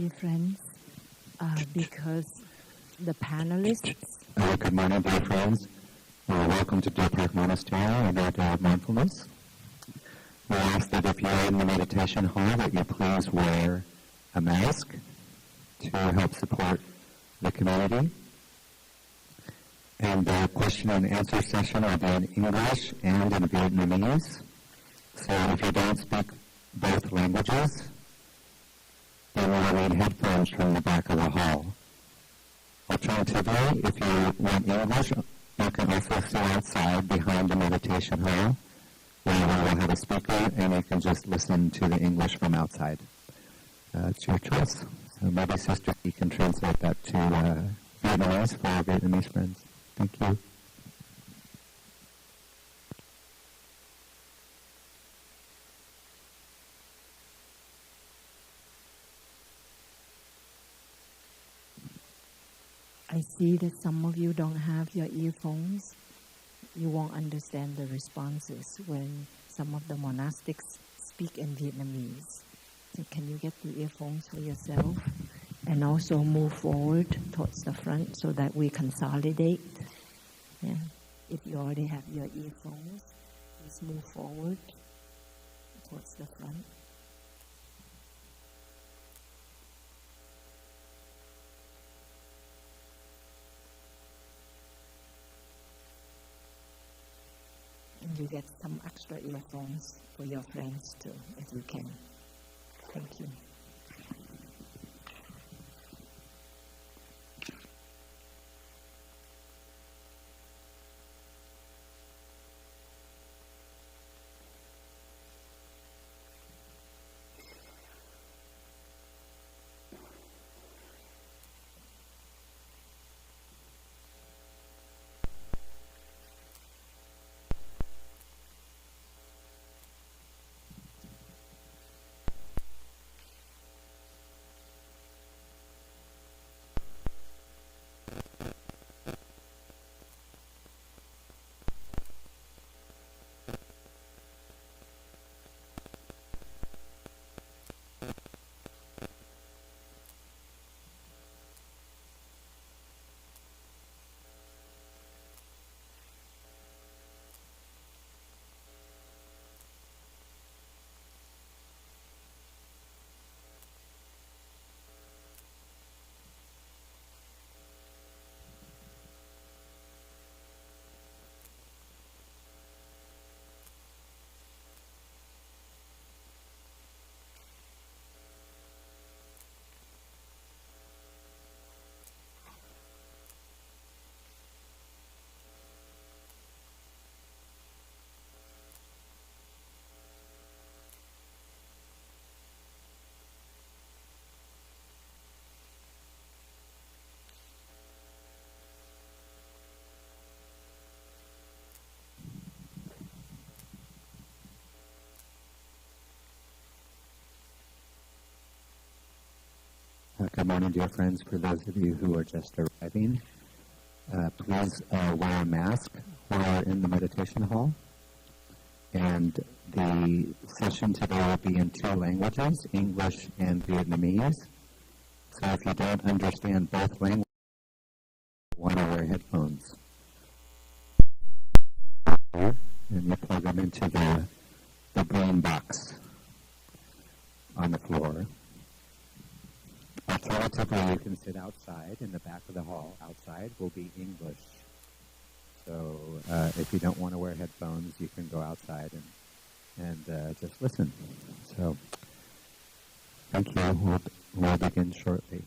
dear friends, because the panelists... Good morning, dear friends. Welcome to Deer Park Monastery and our Mindfulness. We ask that if you're in the meditation hall that you please wear a mask to help support the community. And the question and answer session will be in English and in Vietnamese. So if you don't speak both languages, then we'll need headphones from the back of the hall. Alternatively, if you want English, you can also sit outside behind the meditation hall, where we will have a speaker, and you can just listen to the English from outside. It's your choice. So maybe Sister you can translate that to Vietnamese for our Vietnamese friends. Thank you. I see that some of you don't have your earphones. You won't understand the responses when some of the monastics speak in Vietnamese. So can you get the earphones for yourself? And also move forward towards the front so that we consolidate. Yeah. If you already have your earphones, just move forward towards the front. And you get some extra earphones for your friends too, if you can. Thank you. Good morning, dear friends. For those of you who are just arriving, please wear a mask while in the meditation hall. And the session today will be in two languages, English and Vietnamese. So if you don't understand both languages, you want to wear headphones. And you plug them into the green box on the floor. Alternatively, you can sit outside in the back of the hall. Outside will be English. So if you don't want to wear headphones, you can go outside and just listen. So thank you. We'll begin shortly.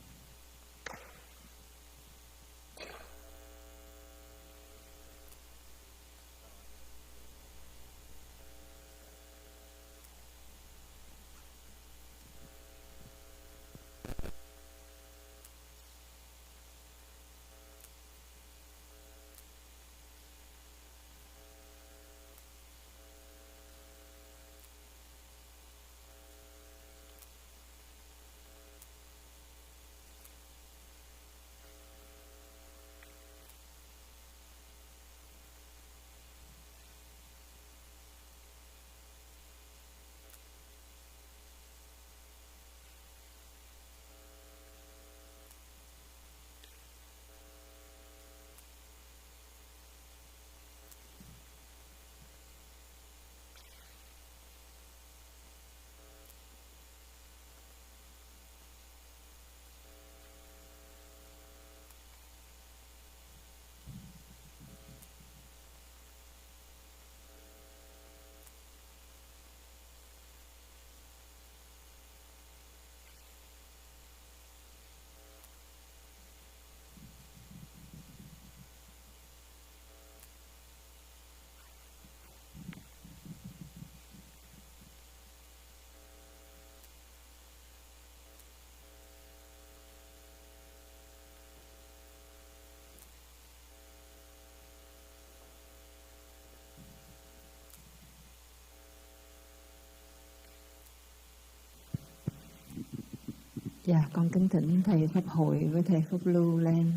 Dạ, con kính thỉnh Thầy Pháp Hội với Thầy Pháp Lưu lên.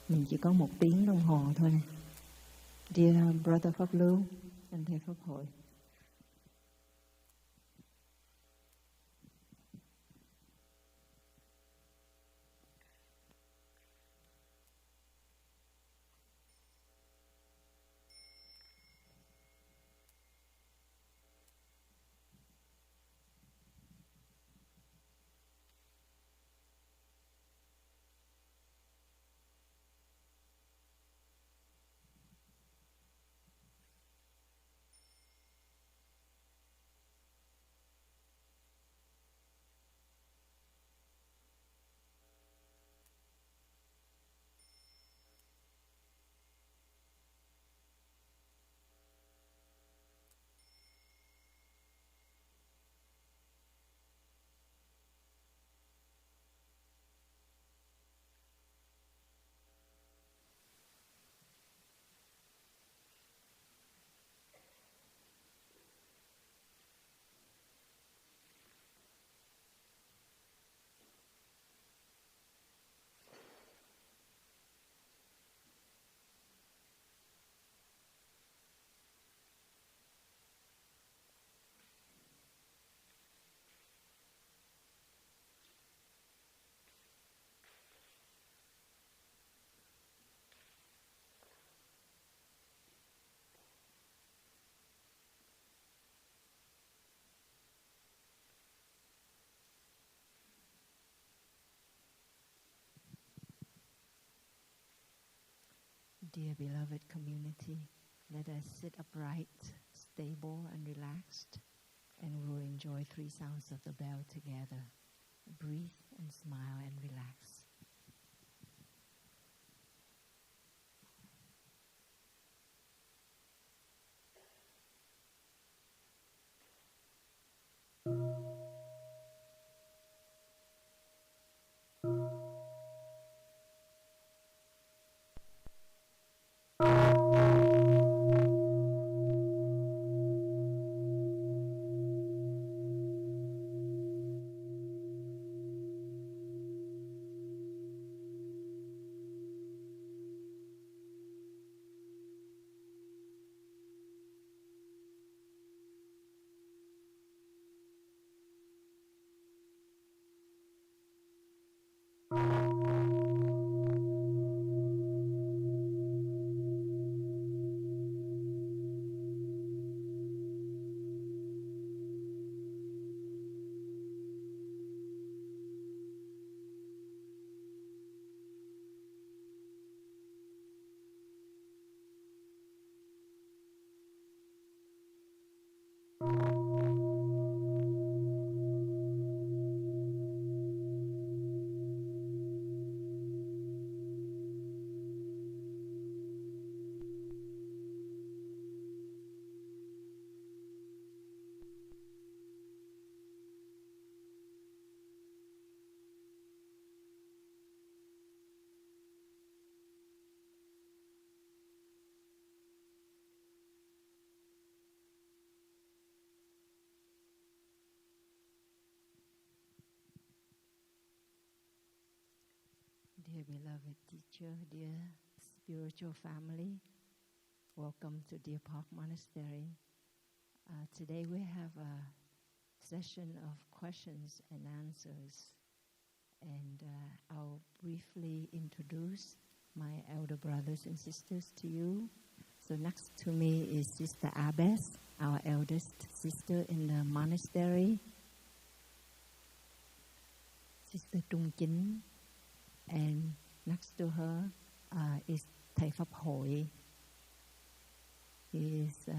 Mình chỉ có 1 tiếng đồng hồ thôi. Dear Brother Pháp Lưu and Thầy Pháp Hội. Dear beloved community, let us sit upright, stable and relaxed, and we will enjoy 3 sounds of the bell together. Breathe and smile and relax. Dear beloved teacher, dear spiritual family, welcome to Deer Park Monastery. Today we have a session of questions and answers, and I'll briefly introduce my elder brothers and sisters to you. So next to me is Sister Abbess, our eldest sister in the monastery. Sister Chinh, and next to her is Thầy Pháp Hội. He is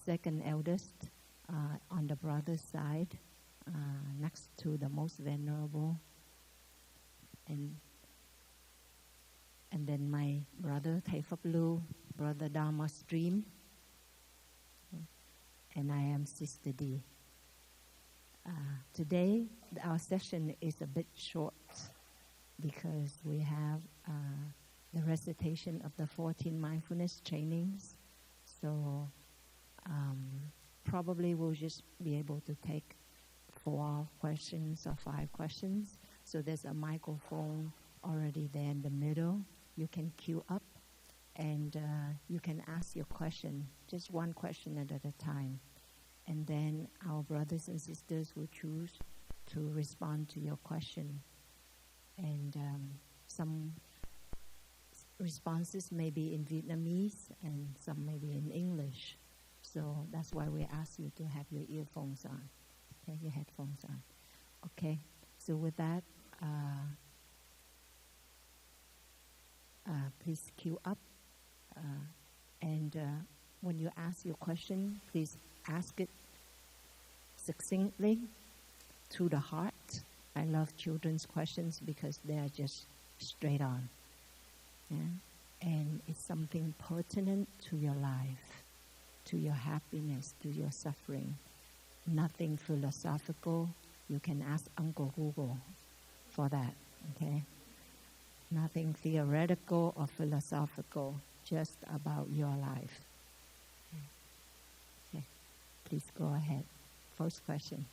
second eldest on the brother's side, next to the most venerable. And then my brother Thầy Pháp Lưu, brother Dharma Stream, and I am Sister D. Today our session is a bit short because we have the recitation of the 14 mindfulness trainings. So probably we'll just be able to take 4 questions or 5 questions. So there's a microphone already there in the middle. You can queue up and you can ask your question, just one question at a time. And then our brothers and sisters will choose to respond to your question. And some responses may be in Vietnamese and some may be in English. So that's why we ask you to have your earphones on, okay, your headphones on. Okay, so with that, please queue up. And when you ask your question, please ask it succinctly, to the heart. I love children's questions because they are just straight on. Yeah? And it's something pertinent to your life, to your happiness, to your suffering. Nothing philosophical. You can ask Uncle Google for that, okay? Nothing theoretical or philosophical, just about your life. Okay, please go ahead. First question.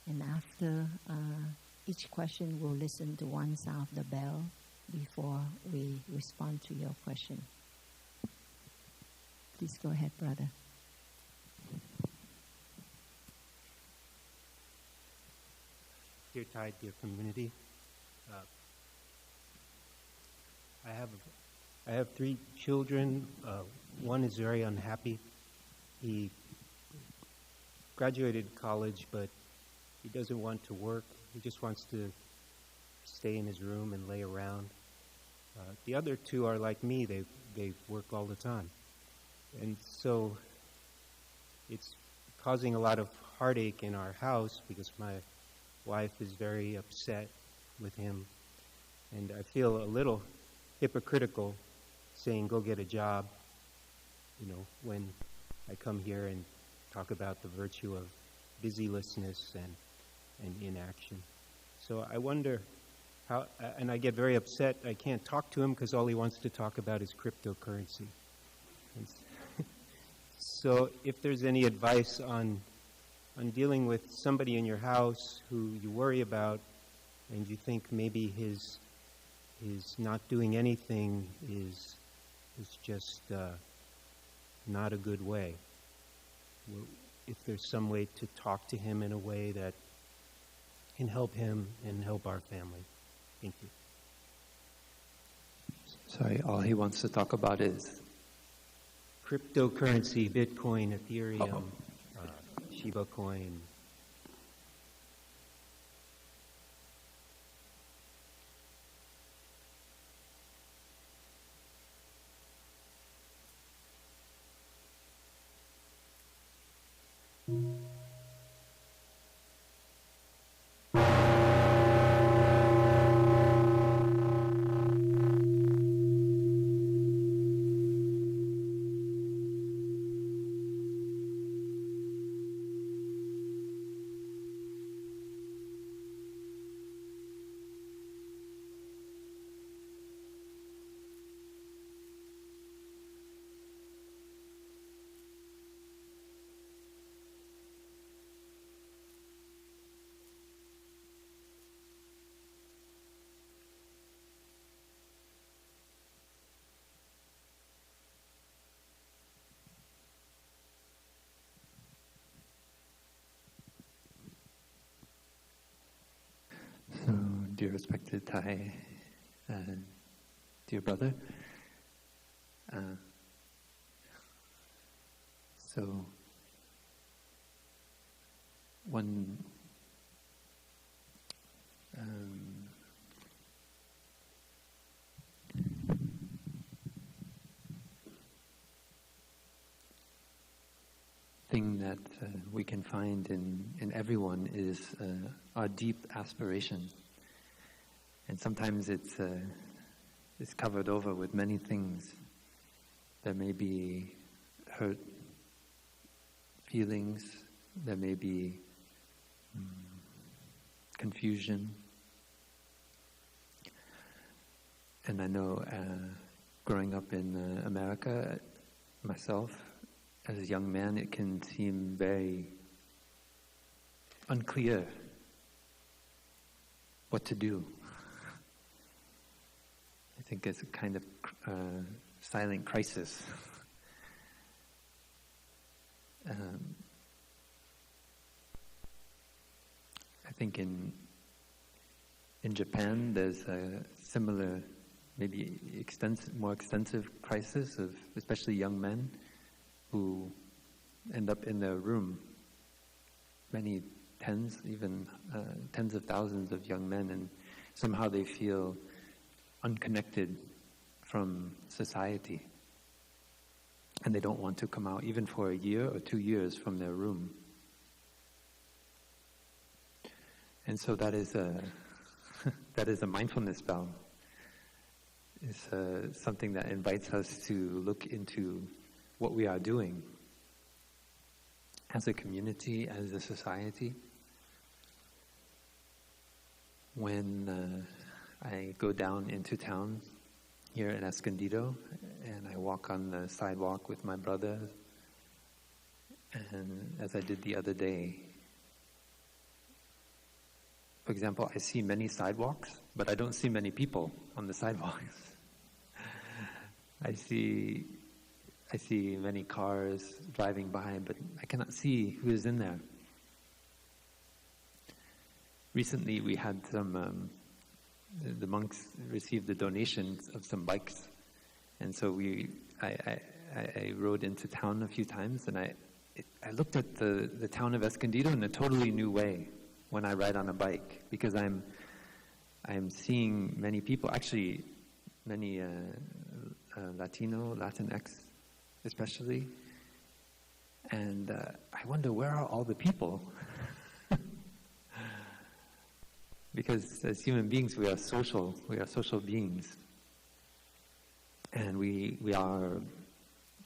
And after each question, we'll listen to one sound of the bell before we respond to your question. Please go ahead, brother. Dear Thay, dear community, I have 3 children. One is very unhappy. He graduated college, but he doesn't want to work. He just wants to stay in his room and lay around. The other 2 are like me. They work all the time. And so it's causing a lot of heartache in our house because my wife is very upset with him. And I feel a little hypocritical saying, go get a job, when I come here and talk about the virtue of busylessness and inaction. So I wonder how, and I get very upset. I can't talk to him because all he wants to talk about is cryptocurrency. So if there's any advice on dealing with somebody in your house who you worry about and you think maybe his not doing anything is just not a good way. If there's some way to talk to him in a way that can help him and help our family. Thank you. Sorry, all he wants to talk about is? Cryptocurrency, Bitcoin, Ethereum, Shiba coin. So, dear respected Thay, dear brother, so one thing that we can find in everyone is our deep aspiration. And sometimes it's covered over with many things. There may be hurt feelings, there may be confusion. And I know growing up in America, myself, as a young man, it can seem very unclear what to do. I think it's a kind of silent crisis. I think in Japan there's a similar, maybe more extensive crisis of especially young men who end up in their room. Many tens of thousands of young men, and somehow they feel unconnected from society. And they don't want to come out even for a year or 2 years from their room. And so that is a mindfulness bell. It's something that invites us to look into what we are doing as a community, as a society. When I go down into town here in Escondido, and I walk on the sidewalk with my brother, and as I did the other day, for example, I see many sidewalks, but I don't see many people on the sidewalks. I see many cars driving by, but I cannot see who is in there. Recently, we had the monks received the donations of some bikes, and so I rode into town a few times, and I looked at the town of Escondido in a totally new way when I ride on a bike, because I'm seeing many people, actually many Latinx especially, and I wonder, where are all the people? Because as human beings, we are social beings. And we are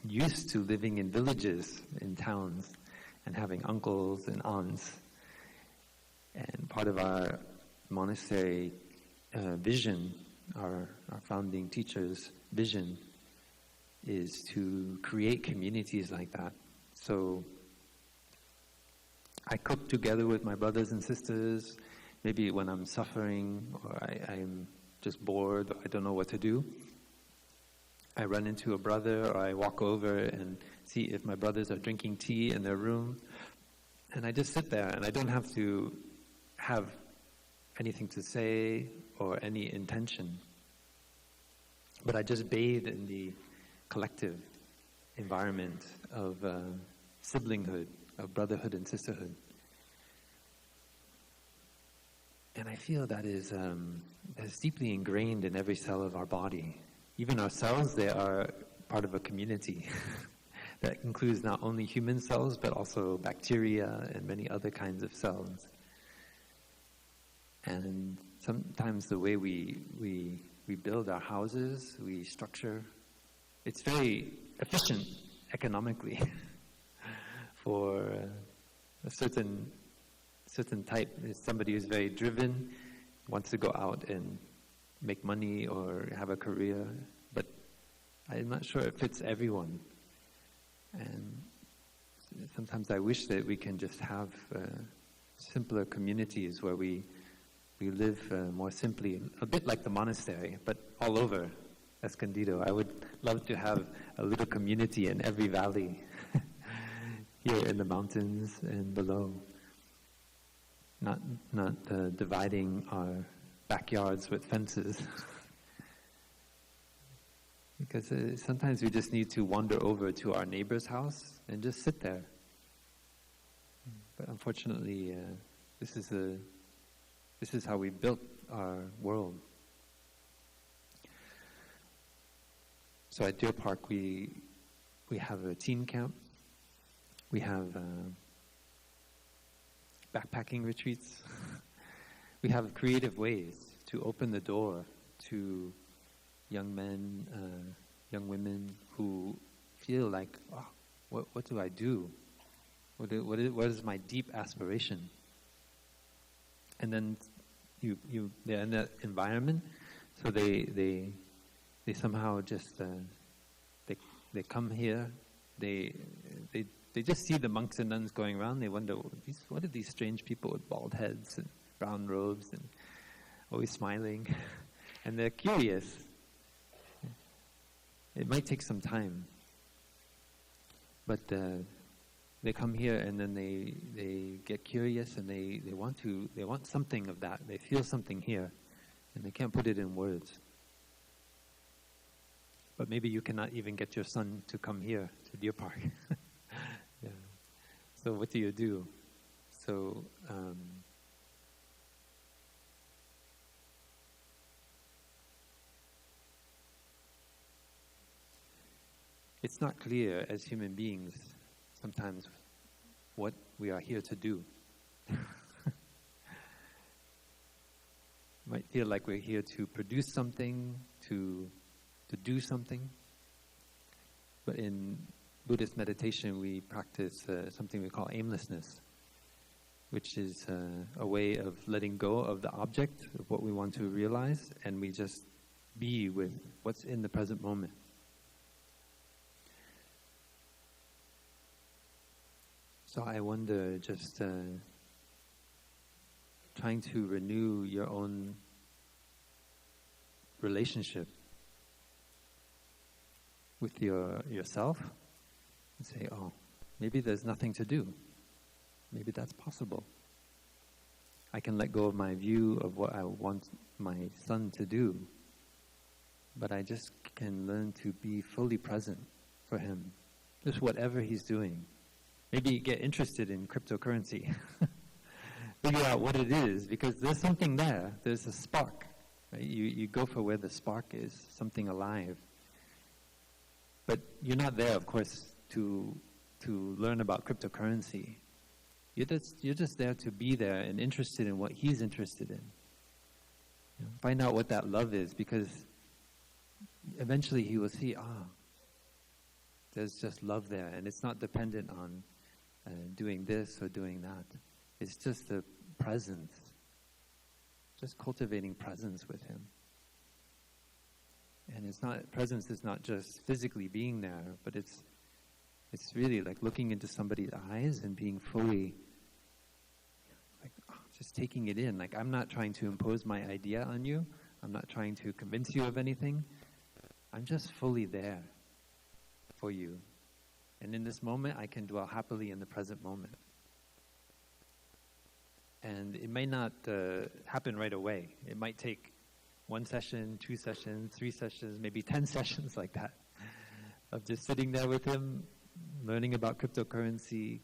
used to living in villages, in towns, and having uncles and aunts. And part of our monastery vision, our founding teacher's vision, is to create communities like that. So I cook together with my brothers and sisters. Maybe when I'm suffering, or I'm just bored, or I don't know what to do, I run into a brother, or I walk over and see if my brothers are drinking tea in their room, and I just sit there, and I don't have to have anything to say or any intention, but I just bathe in the collective environment of siblinghood, of brotherhood and sisterhood. And I feel that is deeply ingrained in every cell of our body. Even our cells, they are part of a community that includes not only human cells, but also bacteria and many other kinds of cells. And sometimes the way we build our houses, we structure, it's very efficient economically for a certain type. Is somebody who's very driven, wants to go out and make money or have a career, but I'm not sure it fits everyone. And sometimes I wish that we can just have simpler communities where we live more simply, a bit like the monastery, but all over Escondido. I would love to have a little community in every valley here in the mountains and below. Not dividing our backyards with fences. Because sometimes we just need to wander over to our neighbor's house and just sit there. But unfortunately, this is how we built our world. So at Deer Park, we have a teen camp. We have backpacking retreats. We have creative ways to open the door to young men, young women who feel like, oh, what do I do? What is my deep aspiration? And then they're in that environment, so they somehow just they come here they just see the monks and nuns going around. They wonder, what are these strange people with bald heads and brown robes and always smiling? And they're curious. It might take some time, but they come here and then they get curious and they want something of that. They feel something here, and they can't put it in words. But maybe you cannot even get your son to come here to Deer Park. Yeah. So what do you do? So it's not clear as human beings sometimes what we are here to do. Might feel like we're here to produce something, to do something. But in Buddhist meditation, we practice something we call aimlessness, which is a way of letting go of the object of what we want to realize, and we just be with what's in the present moment. So I wonder, just trying to renew your own relationship with yourself and say, oh, maybe there's nothing to do. Maybe that's possible. I can let go of my view of what I want my son to do, but I just can learn to be fully present for him, just whatever he's doing. Maybe get interested in cryptocurrency. Figure out what it is, because there's something there. There's a spark. Right? You go for where the spark is, something alive. But you're not there, of course, to learn about cryptocurrency. You're just there to be there and interested in what he's interested in. You know, find out what that love is, because eventually he will see, there's just love there, and it's not dependent on doing this or doing that. It's just the presence, just cultivating presence with him. And presence is not just physically being there, but it's really like looking into somebody's eyes and being fully, just taking it in. Like, I'm not trying to impose my idea on you. I'm not trying to convince you of anything. I'm just fully there for you. And in this moment, I can dwell happily in the present moment. And it may not happen right away. It might take 1 session, 2 sessions, 3 sessions, maybe 10 sessions like that, of just sitting there with him, learning about cryptocurrency.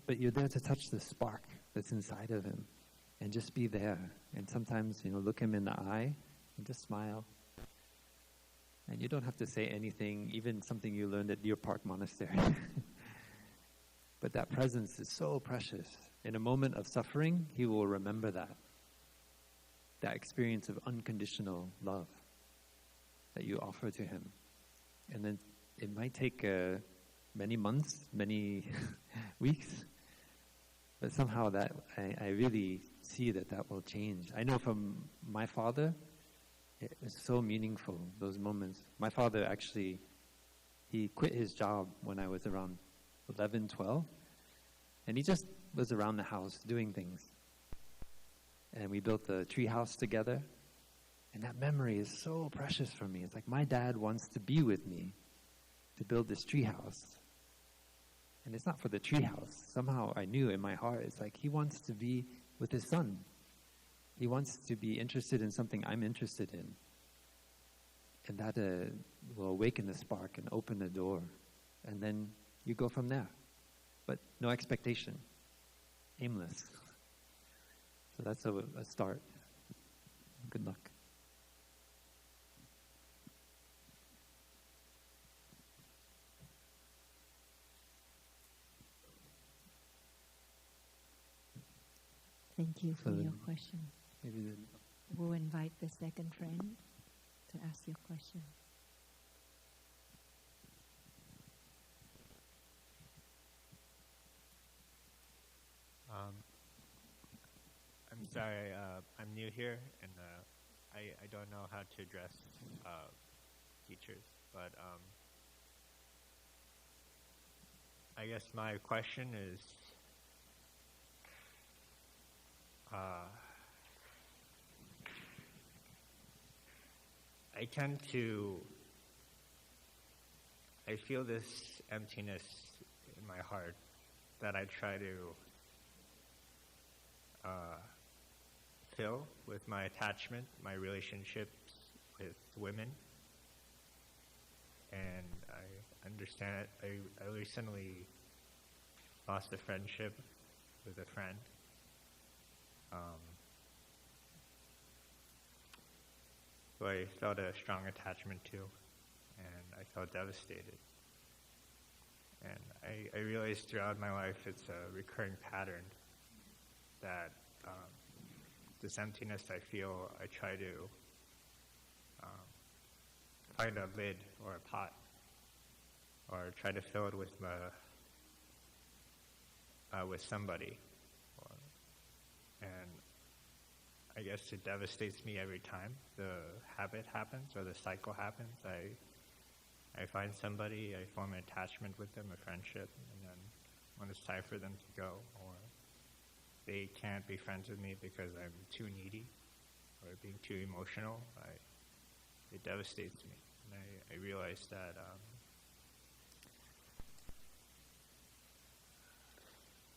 But you're there to touch the spark that's inside of him, and just be there. And sometimes, look him in the eye and just smile. And you don't have to say anything, even something you learned at Deer Park Monastery. But that presence is so precious. In a moment of suffering, he will remember that experience of unconditional love that you offer to him. And then it might take many months, many weeks, but somehow that I really see that will change. I know from my father, it was so meaningful, those moments. My father actually, he quit his job when I was around 11, 12, and he just was around the house doing things. And we built a tree house together, and that memory is so precious for me. It's like my dad wants to be with me to build this tree house. And it's not for the tree house. Somehow I knew in my heart, it's like he wants to be with his son. He wants to be interested in something I'm interested in. And that will awaken the spark and open the door. And then you go from there. But no expectation. Aimless. So that's a start. Good luck. Thank you for your question. Maybe We'll invite the second friend to ask your question. I'm sorry, I'm new here, and I don't know how to address teachers, but I guess my question is, I feel this emptiness in my heart that I try to fill with my attachment, my relationships with women. And I understand it. I recently lost a friendship with a friend. Who I felt a strong attachment to, and I felt devastated. And I realized throughout my life it's a recurring pattern that this emptiness I feel, I try to find a lid or a pot, or try to fill it with somebody. And I guess it devastates me every time the habit happens or the cycle happens. I find somebody, I form an attachment with them, a friendship, and then when it's time for them to go, or they can't be friends with me because I'm too needy or being too emotional, it devastates me. And I realize that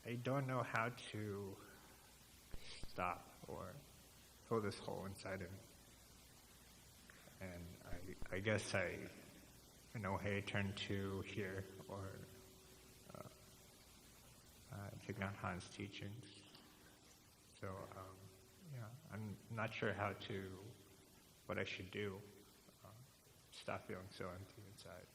I don't know how to stop or fill this hole inside of me. And I guess in a way, turn to here or Thich Nhat Hanh's teachings. So, I'm not sure what I should do. Stop feeling so empty inside.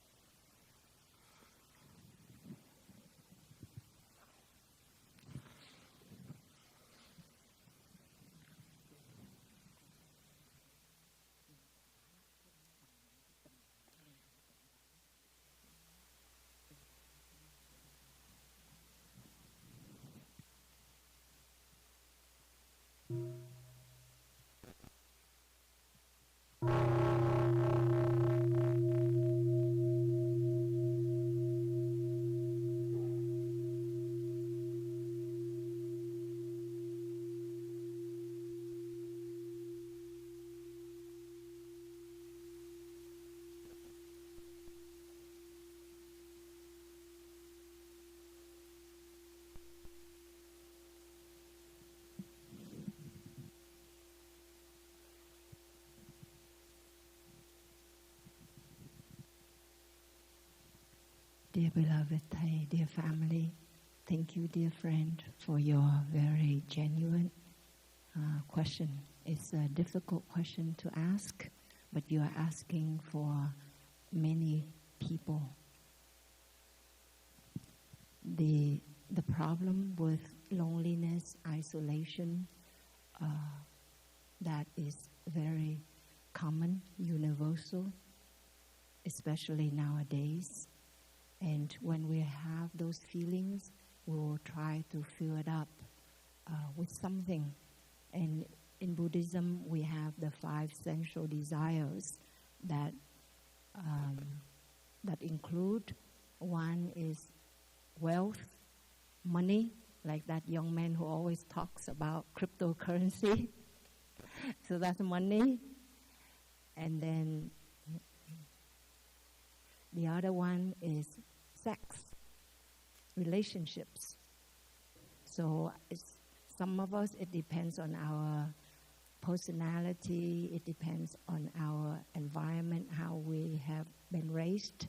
Dear beloved Thay, dear family, thank you, dear friend, for your very genuine question. It's a difficult question to ask, but you are asking for many people. The problem with loneliness, isolation, that is very common, universal, especially nowadays. And when we have those feelings, we will try to fill it up with something. And in Buddhism, we have the 5 sensual desires that include, one is wealth, money, like that young man who always talks about cryptocurrency. So that's money. And then the other one is sex, relationships. So some of us, it depends on our personality, it depends on our environment, how we have been raised,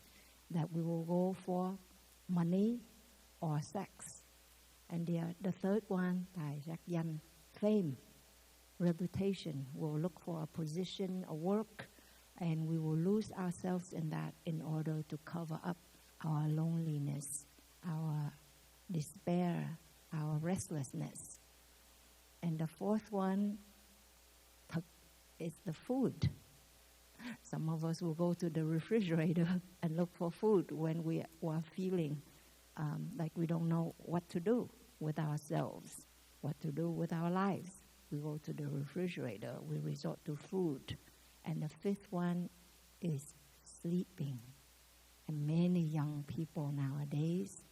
that we will go for money or sex. And the third one, tài giác danh, fame, reputation. We'll look for a position, a work, and we will lose ourselves in that in order to cover up our loneliness, our despair, our restlessness. And the fourth one is the food. Some of us will go to the refrigerator and look for food when we are feeling like we don't know what to do with ourselves, what to do with our lives. We go to the refrigerator, we resort to food. And the fifth one is sleeping. And many young people nowadays,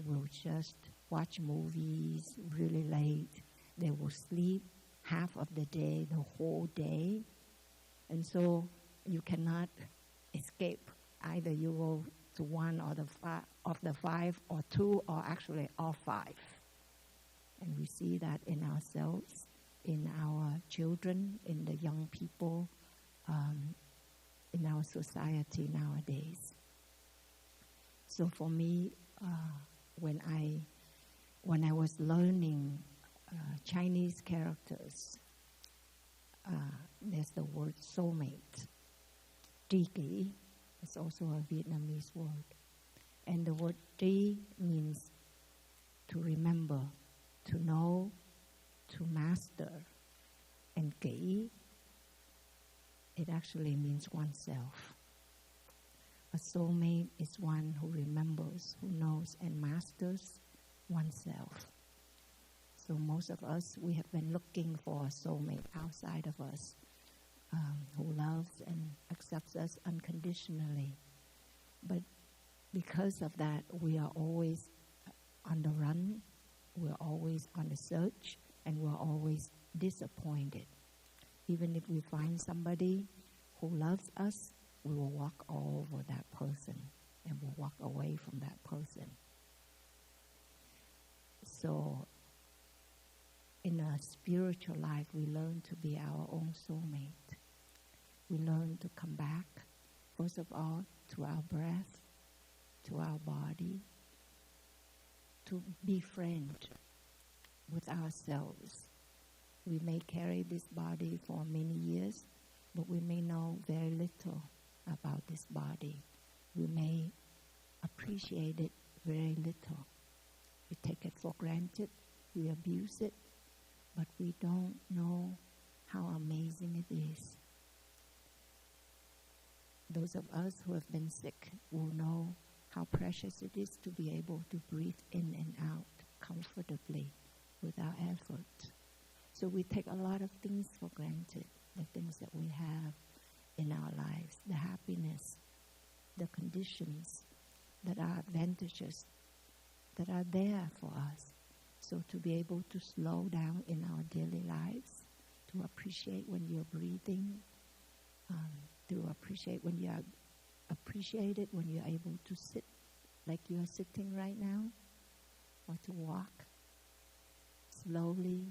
will just watch movies really late. They will sleep half of the day, the whole day. And so you cannot escape. Either you go to one or of the five, or two, or actually all five. And we see that in ourselves, in our children, in the young people, in our society nowadays. So for me, when I was learning Chinese characters, there's the word soulmate. Tri kỷ is also a Vietnamese word. And the word tri means to remember, to know, to master. And kỷ, it actually means oneself. A soulmate is one who remembers, who knows, and masters oneself. So most of us, we have been looking for a soulmate outside of us, who loves and accepts us unconditionally. But because of that, we are always on the run, we're always on the search, and we're always disappointed. Even if we find somebody who loves us, we will walk all over that person and we'll walk away from that person. So in a spiritual life, we learn to be our own soulmate. We learn to come back, first of all, to our breath, to our body, to befriend with ourselves. We may carry this body for many years, but we may know very little about this body. We may appreciate it very little. We take it for granted, we abuse it, but we don't know how amazing it is. Those of us who have been sick will know how precious it is to be able to breathe in and out comfortably without effort. So we take a lot of things for granted, the things that we have in our lives, the happiness, the conditions that are advantageous, that are there for us. So to be able to slow down in our daily lives, to appreciate when you're breathing, to appreciate when you are appreciated, when you're able to sit like you are sitting right now, or to walk slowly,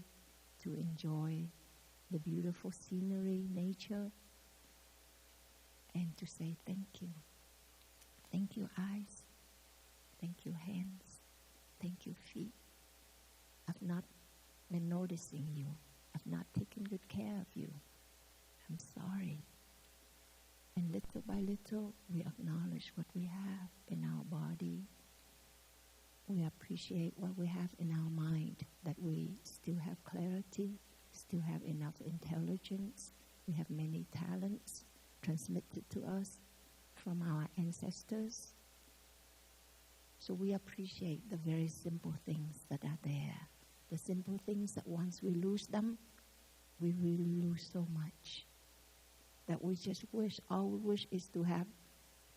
to enjoy the beautiful scenery, nature, and to say thank you. Thank you, eyes. Thank you, hands. Thank you, feet. I've not been noticing you. I've not taken good care of you. I'm sorry. And little by little, we acknowledge what we have in our body. We appreciate what we have in our mind, that we still have clarity, still have enough intelligence. We have many talents transmitted to us from our ancestors. So we appreciate the very simple things that are there. The simple things that once we lose them, we really lose so much. That we just wish, all we wish is to have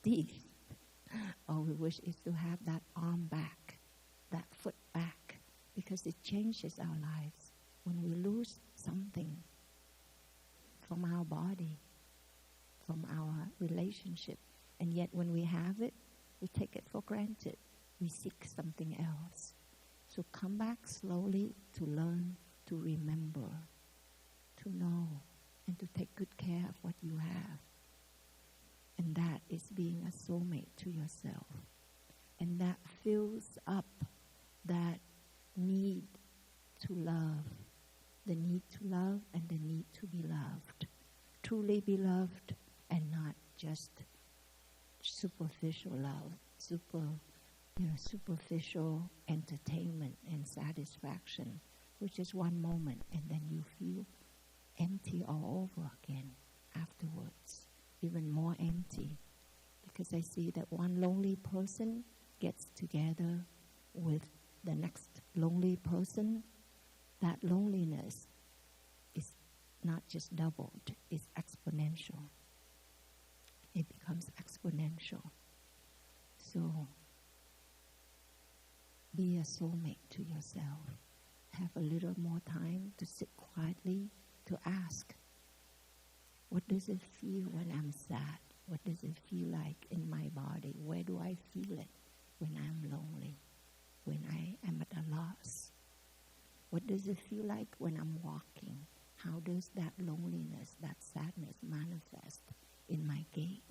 teeth. All we wish is to have that arm back, that foot back, because it changes our lives. When we lose something from our body, from our relationship, and yet when we have it, we take it for granted. We seek something else. So come back slowly to learn, to remember, to know, and to take good care of what you have. And that is being a soulmate to yourself. And that fills up that need to love, the need to love and the need to be loved. Truly be loved and not just superficial love, superficial entertainment and satisfaction, which is one moment, and then you feel empty all over again afterwards, even more empty. Because I see that one lonely person gets together with the next lonely person, that loneliness is not just doubled, it's exponential. It becomes exponential. So be a soulmate to yourself. Have a little more time to sit quietly, to ask, what does it feel when I'm sad? What does it feel like in my body? Where do I feel it when I'm lonely? When I am at a loss? What does it feel like when I'm walking? How does that loneliness, that sadness manifest in my gait,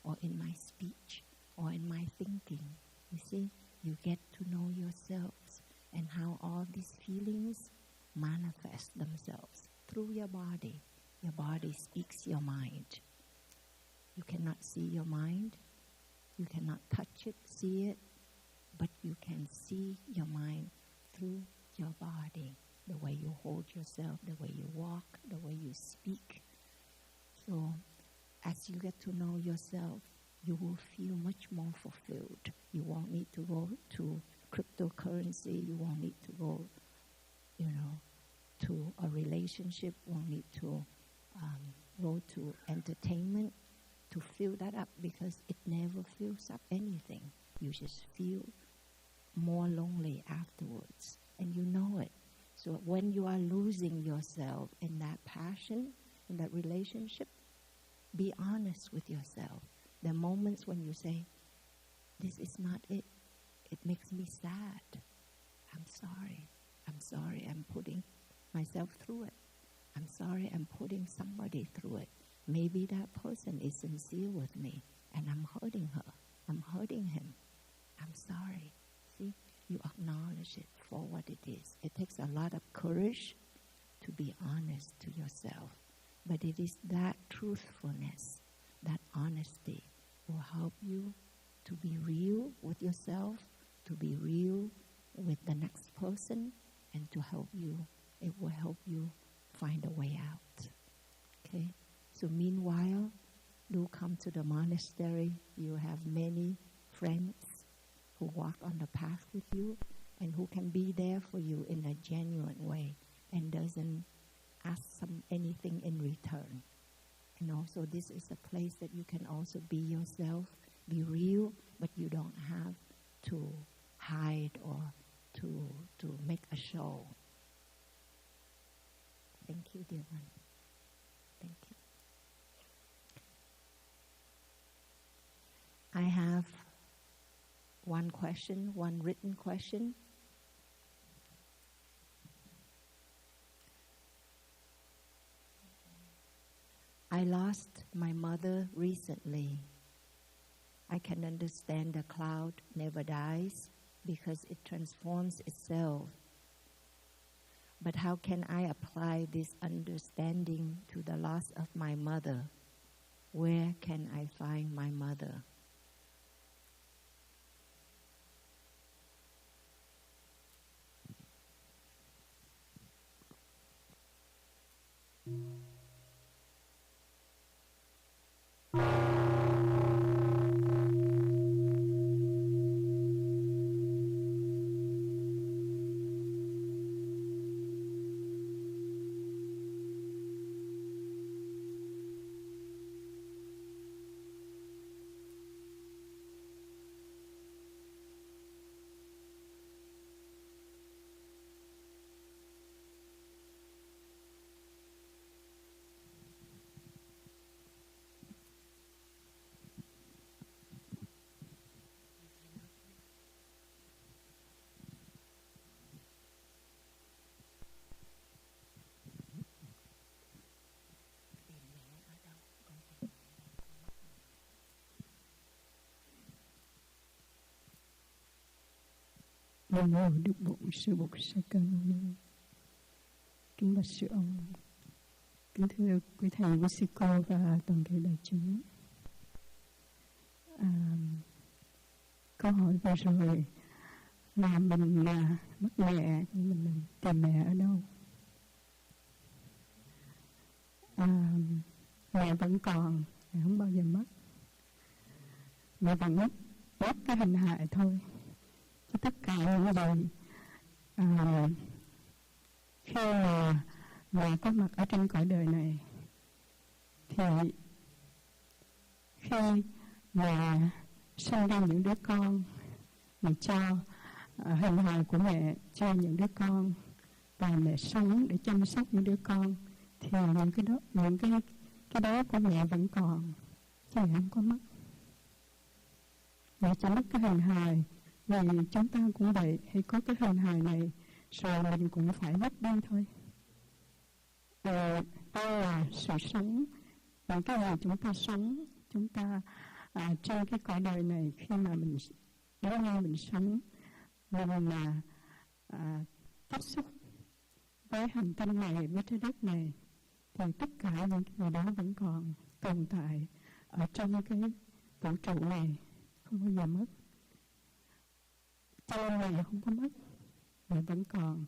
or in my speech, or in my thinking? You see, you get to know yourselves and how all these feelings manifest themselves through your body. Your body speaks your mind. You cannot see your mind. You cannot touch it, see it, but you can see your mind through your body, the way you hold yourself, the way you walk, the way you speak. So as you get to know yourself, you will feel much more fulfilled. You won't need to go to cryptocurrency. You won't need to go, to a relationship. Won't need to go to entertainment to fill that up, because it never fills up anything. You just feel more lonely afterwards, and you know it. So when you are losing yourself in that passion, in that relationship, be honest with yourself. There are moments when you say, this is not it. It makes me sad. I'm sorry. I'm putting myself through it. I'm sorry I'm putting somebody through it. Maybe that person is sincere with me, and I'm hurting her. I'm hurting him. I'm sorry. See, you acknowledge it for what it is. It takes a lot of courage to be honest to yourself. But it is that truthfulness, that honesty will help you to be real with yourself, to be real with the next person, and it will help you find a way out. Okay? So meanwhile, do come to the monastery. You have many friends who walk on the path with you and who can be there for you in a genuine way and doesn't ask anything in return. And also this is a place that you can also be yourself, be real, but you don't have to hide or to make a show. Thank you, dear one. Thank you. I have one question, one written question. I lost my mother recently. I can understand the cloud never dies because it transforms itself. But how can I apply this understanding to the loss of my mother? Where can I find my mother? Nam mô Đức Bổn Sư Bổn Sư Ca Mâu Ni. Kính bạch sư ông, kính thưa quý thầy, quý sư cô và toàn thể đại chúng. Câu hỏi vừa rồi là mình mất mẹ, nhưng mình tìm mẹ ở đâu? Mẹ vẫn còn, mẹ không bao giờ mất. Mẹ vẫn mất cái hình hài thôi. Tất cả những gì khi mà mẹ có mặt ở trên cõi đời này, thì khi mà sinh ra những đứa con, mẹ cho hình hài của mẹ cho những đứa con và mẹ sống để chăm sóc những đứa con, thì những cái đó của mẹ vẫn còn, chứ mẹ không có mất. Mẹ chỉ mất cái hình hài, vì chúng ta cũng vậy, hay có cái hình hài này rồi mình cũng phải mất đi thôi. Đây là sự sống, những cái gì chúng ta sống, chúng ta trên cái cõi đời này, khi mà mình đến nay mình sống, mình tiếp xúc với hành tinh này, với trái đất này, thì tất cả những cái đó vẫn còn tồn tại ở trong cái vũ trụ này, không bao giờ mất. Cho nên mẹ không có mất, mẹ vẫn còn.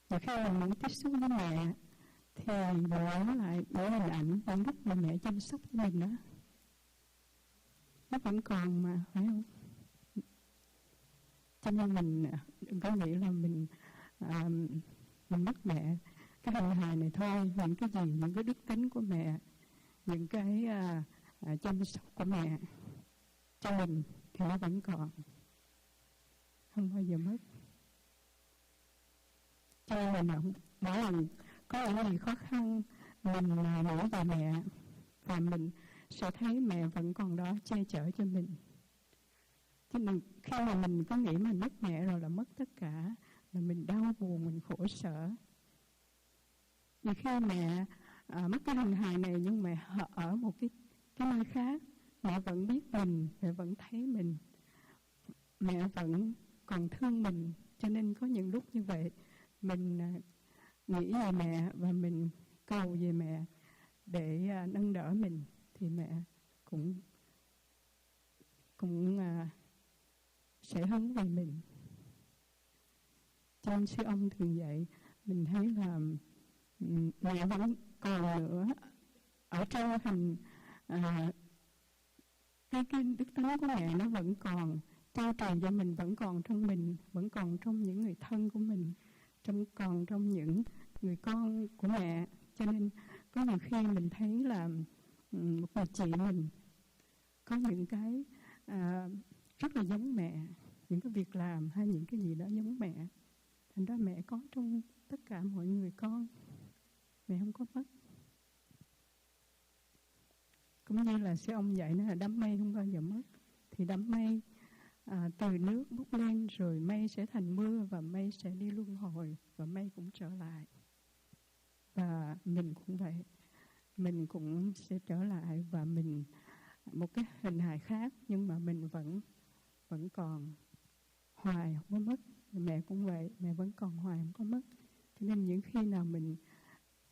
Và khi mình muốn tiếp xúc với mẹ thì mình nhớ lại những hình ảnh những lúc mà mẹ chăm sóc cho mình đó, nó vẫn còn mà, phải không? Cho nên mình đừng có nghĩ là mình mất mẹ. Cái hình hài này thôi, những cái gì, những cái đức tính của mẹ, những cái chăm sóc của mẹ cho mình thì nó vẫn còn, không bao giờ mất. Cho nên mình mỗi lần có những gì khó khăn, mình nghĩ về mẹ và mình sẽ thấy mẹ vẫn còn đó che chở cho mình. Chứ mình, khi mà mình có nghĩ mình mất mẹ rồi là mất tất cả, là mình đau buồn, mình khổ sở. Vì khi mẹ mất cái hình hài này, nhưng mẹ ở một cái nơi khác, mẹ vẫn biết mình, mẹ vẫn thấy mình, mẹ vẫn còn thương mình. Cho nên có những lúc như vậy, mình nghĩ về mẹ và mình cầu về mẹ để nâng đỡ mình, thì mẹ cũng sẽ hướng về mình. Trong sư ông thường dạy, mình thấy là mẹ vẫn còn nữa ở trong cái đức tính của mẹ, nó vẫn còn trao truyền cho mình, vẫn còn trong mình, vẫn còn trong những người thân của mình, còn trong những người con của mẹ. Cho nên có nhiều khi mình thấy là một người chị mình có những cái rất là giống mẹ, những cái việc làm hay những cái gì đó giống mẹ. Thành ra mẹ có trong tất cả mọi người con, mẹ không có mất. Cũng như là sư ông dạy, nó là đám mây không bao giờ mất. Thì đám mây từ nước bốc lên, rồi mây sẽ thành mưa, và mây sẽ đi luân hồi, và mây cũng trở lại. Và mình cũng vậy, mình cũng sẽ trở lại, và mình một cái hình hài khác, nhưng mà mình vẫn còn hoài, không có mất. Mẹ cũng vậy, mẹ vẫn còn hoài, không có mất. Cho nên những khi nào mình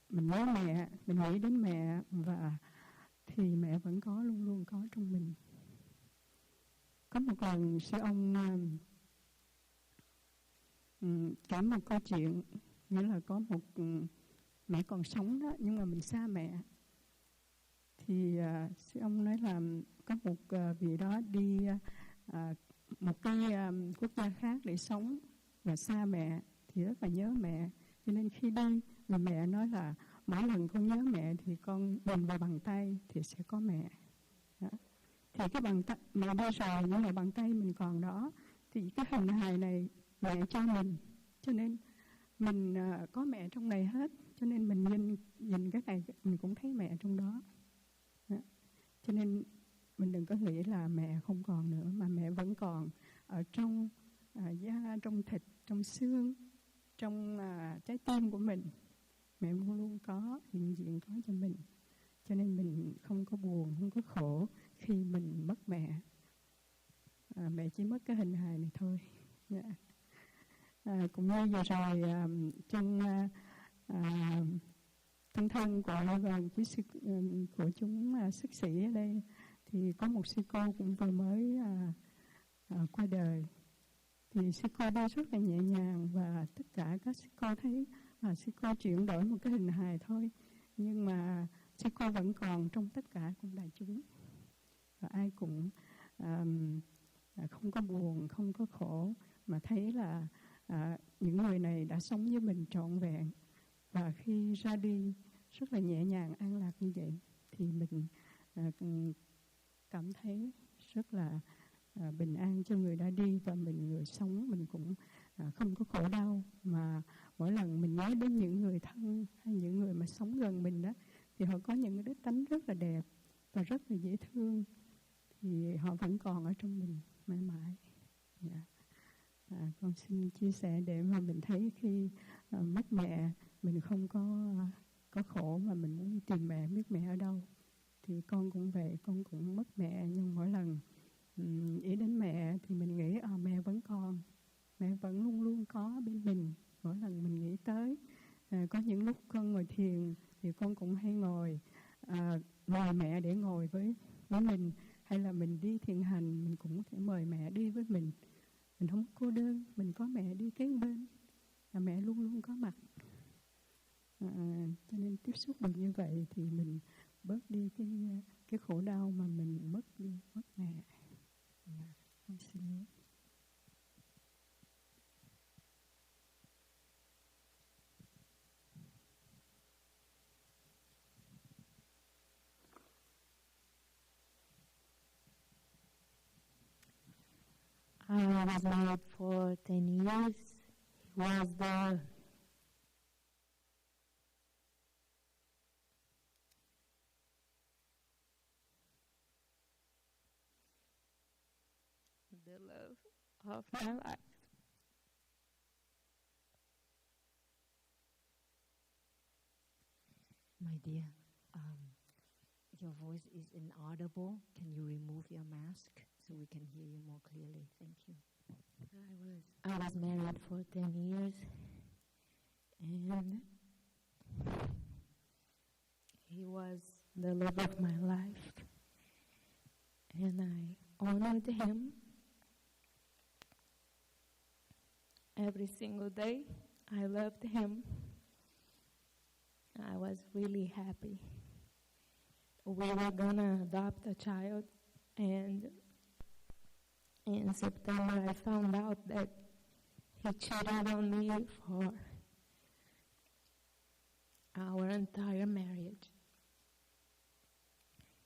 nhớ mẹ, mình nghĩ đến mẹ, và thì mẹ vẫn có, luôn luôn có trong mình. Có một lần sư ông kể một câu chuyện, nghĩa là có một mẹ còn sống đó, nhưng mà mình xa mẹ. Thì sư ông nói là có một vị đó đi một cái quốc gia khác để sống, và xa mẹ thì rất là nhớ mẹ. Cho nên khi đi, người mẹ nói là mỗi lần con nhớ mẹ thì con nhìn vào bàn tay thì sẽ có mẹ. Đó. Thì cái bàn tay mẹ đi rồi, nhưng mà bàn tay mình còn đó, thì cái hình hài này mẹ cho mình. Cho nên mình có mẹ trong này hết. Cho nên mình nhìn cái này mình cũng thấy mẹ trong đó. Đó. Cho nên mình đừng có nghĩ là mẹ không còn nữa, mà mẹ vẫn còn ở trong da, trong thịt, trong xương, trong trái tim của mình. Mẹ luôn luôn có, hiện diện có cho mình. Cho nên mình không có buồn, không có khổ khi mình mất mẹ. Mẹ chỉ mất cái hình hài này thôi. Cũng như vừa rồi trong thân của chúng sức sĩ ở đây, thì có một sư cô cũng vừa mới qua đời. Thì sư cô đi rất là nhẹ nhàng, và tất cả các sư cô thấy sư cô chuyển đổi một cái hình hài thôi, nhưng mà sư cô vẫn còn trong tất cả cùng đại chúng, và ai cũng không có buồn, không có khổ, mà thấy là những người này đã sống với mình trọn vẹn, và khi ra đi rất là nhẹ nhàng, an lạc như vậy, thì mình cảm thấy rất là bình an cho người đã đi, và người sống mình cũng không có khổ đau. Mà mỗi lần mình nhớ đến những người thân hay những người mà sống gần mình đó, thì họ có những cái đức tánh rất là đẹp và rất là dễ thương, thì họ vẫn còn ở trong mình mãi mãi. Dạ. Con xin chia sẻ để mà mình thấy khi mất mẹ mình không có khổ, mà mình muốn tìm mẹ, biết mẹ ở đâu. Thì con cũng vậy, con cũng mất mẹ, nhưng mỗi lần nghĩ đến mẹ thì mình nghĩ mẹ vẫn còn, mẹ vẫn luôn luôn có bên mình. Mỗi lần mình nghĩ tới, có những lúc con ngồi thiền thì con cũng hay mời mẹ để ngồi với mình, hay là mình đi thiền hành mình cũng sẽ mời mẹ đi với mình. Mình không cô đơn, mình có mẹ đi kế bên, và mẹ luôn luôn có mặt. Cho nên tiếp xúc được như vậy thì mình bớt đi cái khổ đau mà mình mất mẹ. Con xin nhớ. I was married for 10 years. He was the love of my life. My dear, your voice is inaudible. Can you remove your mask so we can hear you more clearly? Thank you. I was married for 10 years, and he was the love of my life, and I honored him every single day. I loved him. I was really happy. We were gonna adopt a child, and in September I found out that he cheated on me for our entire marriage.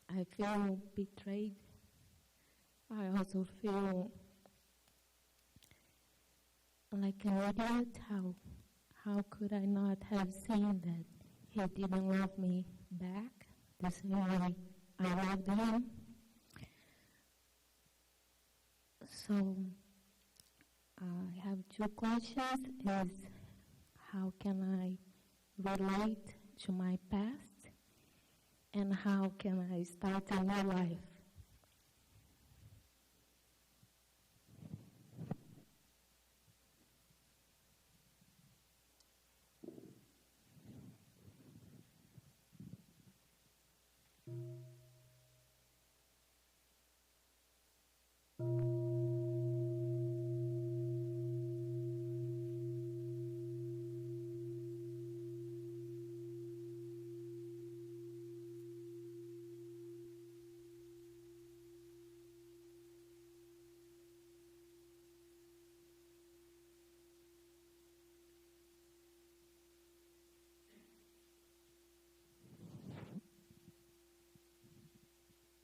I feel betrayed. I also feel like an idiot. How could I not have seen that he didn't love me back the same way I loved him? So I have two questions. Is how can I relate to my past, and how can I start a new life?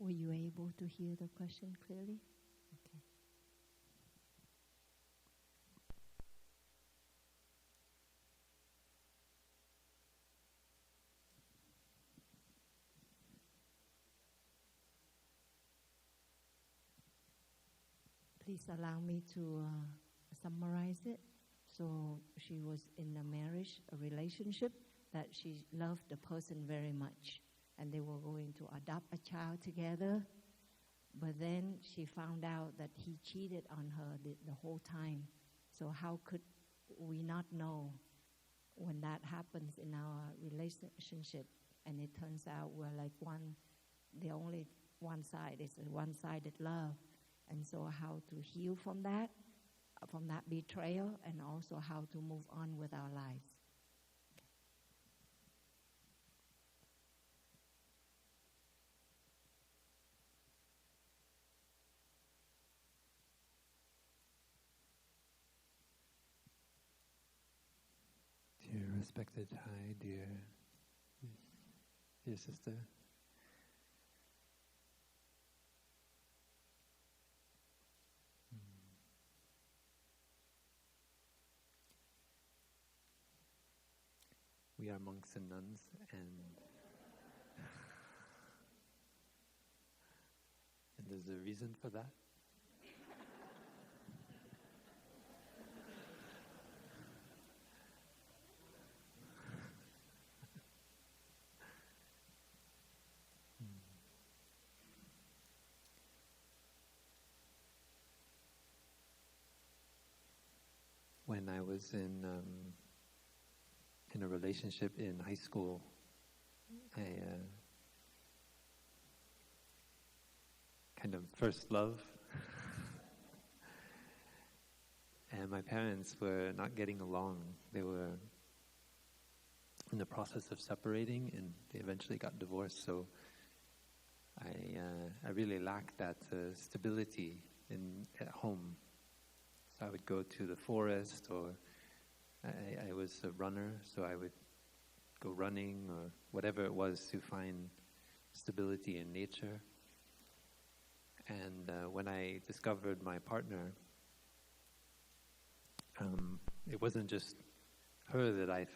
Were you able to hear the question clearly? Okay. Please allow me to summarize it. So she was in a relationship that she loved the person very much, and they were going to adopt a child together. But then she found out that he cheated on her the whole time. So how could we not know when that happens in our relationship? And it turns out we're like the only one side is a one-sided love. And so how to heal from that betrayal, and also how to move on with our lives. Dear respected Thay, dear sister, are monks and nuns, and there's a reason for that. When I was in a relationship in high school, I kind of first love, and my parents were not getting along. They were in the process of separating, and they eventually got divorced. So I really lacked that stability at home. So I would go to the forest, or I was a runner, so I would go running or whatever it was to find stability in nature. And when I discovered my partner, it wasn't just her that I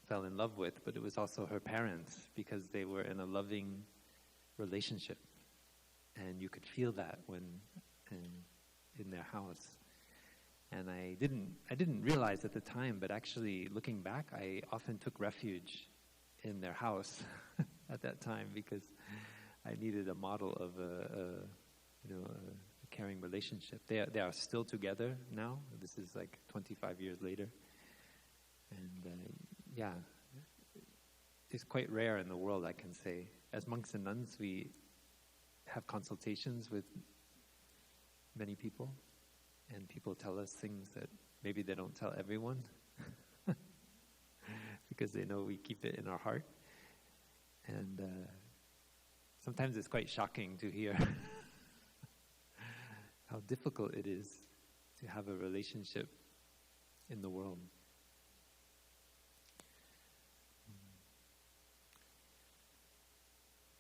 fell in love with, but it was also her parents, because they were in a loving relationship. And you could feel that when in their house. And I didn't realize at the time, but actually looking back, I often took refuge in their house at that time, because I needed a model of a caring relationship. They are still together now. This is like 25 years later, and it's quite rare in the world, I can say. As monks and nuns, we have consultations with many people. And people tell us things that maybe they don't tell everyone because they know we keep it in our heart. And sometimes it's quite shocking to hear how difficult it is to have a relationship in the world.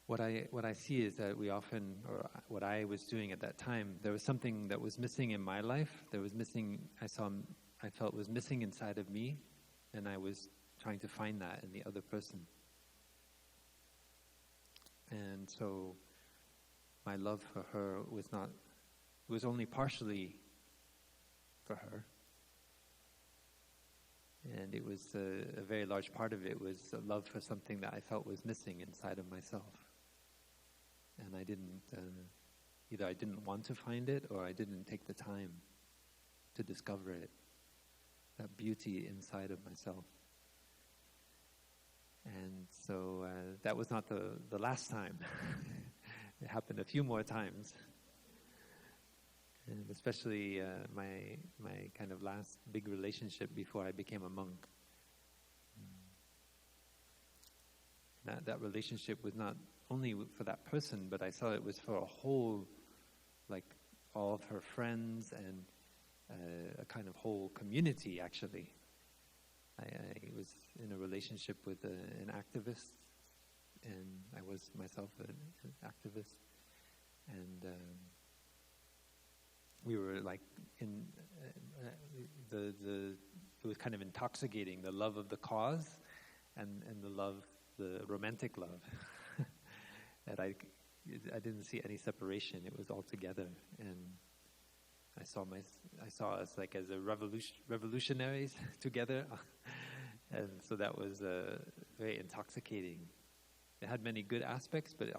What I see is that we often, or what I was doing at that time, there was something that was missing in my life. There was missing, I felt was missing inside of me, and I was trying to find that in the other person. And so my love for her was only partially for her. And it was a very large part of it was a love for something that I felt was missing inside of myself. And I didn't, either I didn't want to find it, or I didn't take the time to discover it, that beauty inside of myself. And so that was not the last time. It happened a few more times. And especially my kind of last big relationship before I became a monk. That relationship was not only for that person, but I saw it was for a whole, like all of her friends and a kind of whole community, actually. I was in a relationship with an activist, and I was myself an activist. And we were like in it was kind of intoxicating, the love of the cause and the romantic love. That I didn't see any separation. It was all together, and I saw us like as revolutionaries together, and so that was very intoxicating. It had many good aspects, but it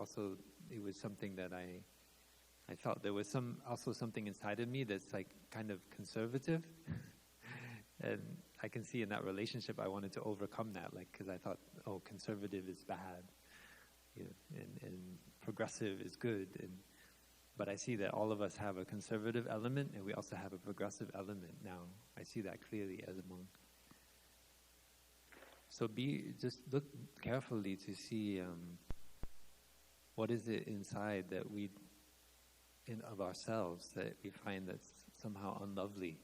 was something that I felt there was something inside of me that's like kind of conservative, and I can see in that relationship I wanted to overcome that, like, because I thought, oh, conservative is bad. And progressive is good, but I see that all of us have a conservative element, and we also have a progressive element now. I see that clearly as a monk. So just look carefully to see what is it inside that of ourselves that we find that's somehow unlovely,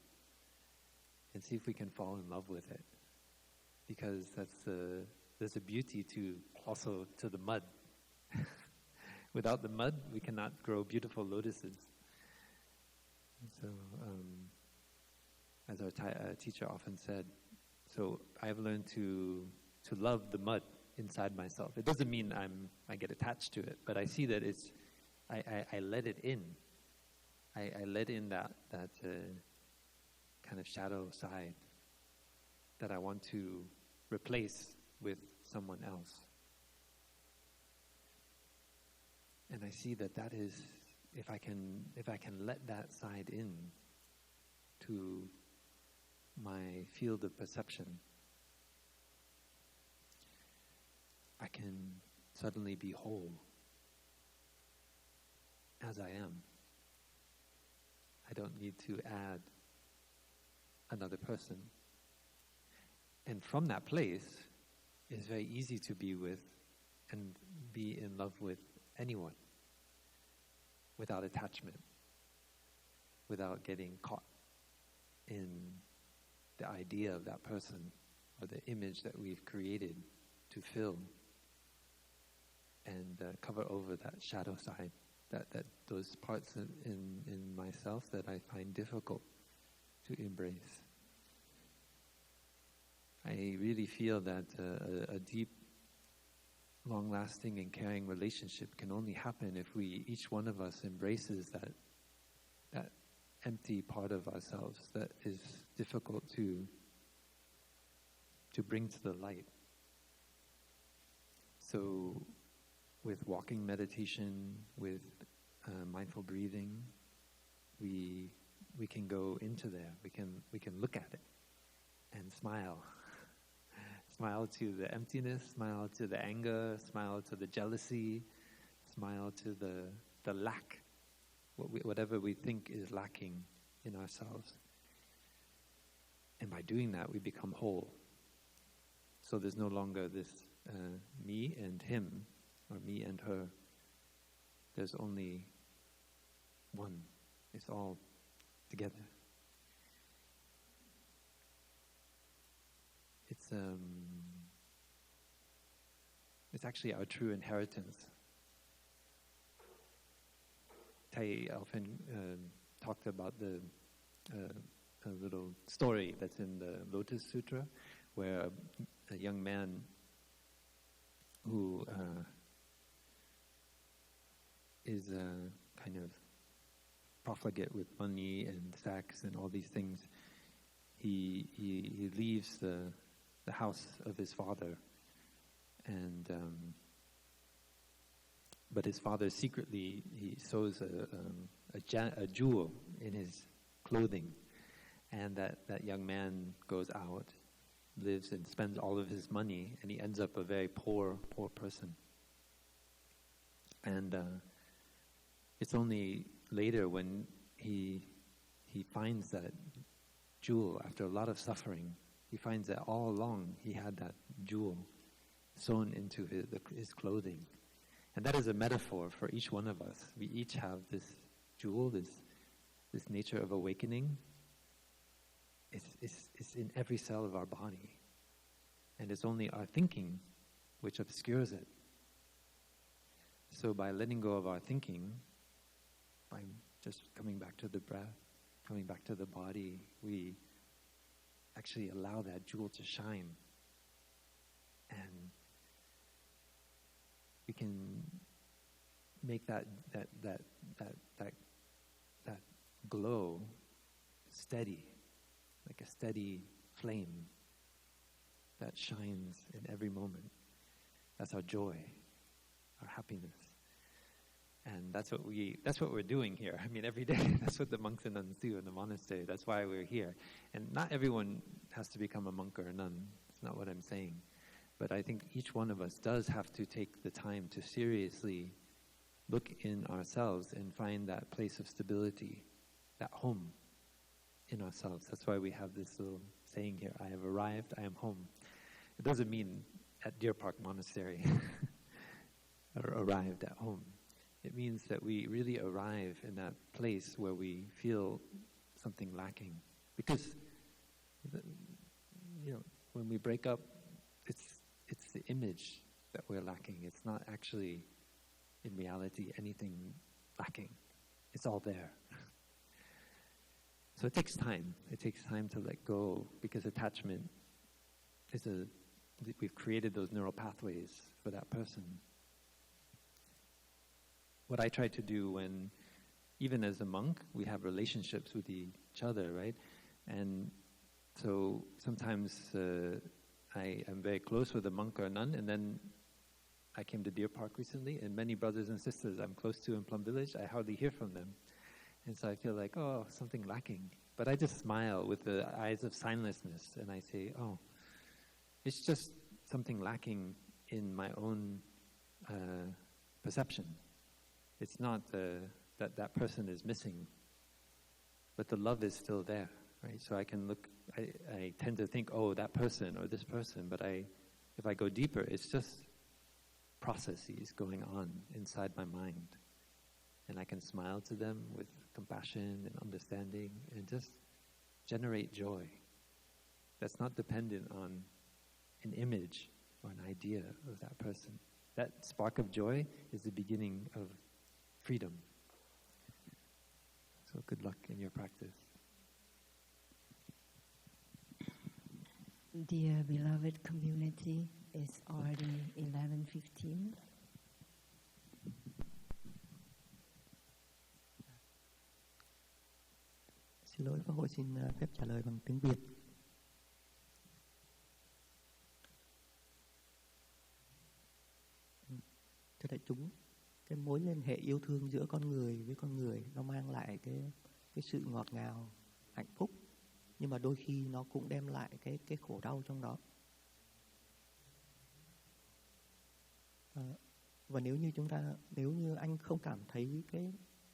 and see if we can fall in love with it, because there's a beauty to the mud. Without the mud, we cannot grow beautiful lotuses. So, as our teacher often said, so I've learned to to love the mud inside myself. It doesn't mean I get attached to it, but I see that it's, I let it in. I let in that kind of shadow side that I want to replace with someone else. And I see that is, if I can let that side in to my field of perception, I can suddenly be whole as I am. I don't need to add another person. And from that place, it's very easy to be with and be in love with anyone without attachment, without getting caught in the idea of that person or the image that we've created to fill and cover over that shadow side, that those parts in myself that I find difficult to embrace. I really feel that a deep, long-lasting and caring relationship can only happen if each one of us embraces that empty part of ourselves that is difficult to bring to the light. So with walking meditation, with mindful breathing, we can go into there. We can look at it and smile. Smile to the emptiness, smile to the anger, smile to the jealousy, smile to the lack, whatever we think is lacking in ourselves. And by doing that, we become whole. So there's no longer this me and him, or me and her. There's only one. It's all together. It's actually our true inheritance. Thay often talked about a little story that's in the Lotus Sutra, where a young man who is kind of profligate with money and sex and all these things, he leaves the house of his father, and but his father secretly, he sews a jewel in his clothing, and that young man goes out, lives and spends all of his money, and he ends up a very poor person. And it's only later when he finds that jewel after a lot of suffering. He finds that all along he had that jewel sewn into his clothing. And that is a metaphor for each one of us. We each have this jewel, this nature of awakening. It's in every cell of our body. And it's only our thinking which obscures it. So by letting go of our thinking, by just coming back to the breath, coming back to the body, we actually allow that jewel to shine. And we can make that glow steady, like a steady flame that shines in every moment. That's our joy, our happiness. And that's what we're doing here. I mean, every day, that's what the monks and nuns do in the monastery. That's why we're here. And not everyone has to become a monk or a nun. That's not what I'm saying. But I think each one of us does have to take the time to seriously look in ourselves and find that place of stability, that home in ourselves. That's why we have this little saying here, I have arrived, I am home. It doesn't mean at Deer Park Monastery or arrived at home. It means that we really arrive in that place where we feel something lacking. Because, when we break up, it's the image that we're lacking. It's not actually, in reality, anything lacking. It's all there. So it takes time. It takes time to let go, because attachment is we've created those neural pathways for that person. What I try to do when, even as a monk, we have relationships with each other, right? And so sometimes I am very close with a monk or a nun, and then I came to Deer Park recently, and many brothers and sisters I'm close to in Plum Village, I hardly hear from them. And so I feel like, oh, something lacking. But I just smile with the eyes of signlessness, and I say, oh, it's just something lacking in my own perception. It's not that person is missing, but the love is still there, right? So I can look, I tend to think, oh, that person or this person, but if I go deeper, it's just processes going on inside my mind. And I can smile to them with compassion and understanding and just generate joy. That's not dependent on an image or an idea of that person. That spark of joy is the beginning of freedom. So good luck in your practice. Dear beloved community, it's already 11:15. Xin lỗi, Pháp Hội xin phép trả lời bằng tiếng Việt. Thưa đại chúng, cái mối liên hệ yêu thương giữa con người với con người nó mang lại cái sự ngọt ngào, hạnh phúc, nhưng mà đôi khi nó cũng đem lại cái khổ đau trong đó. Và nếu như anh không cảm thấy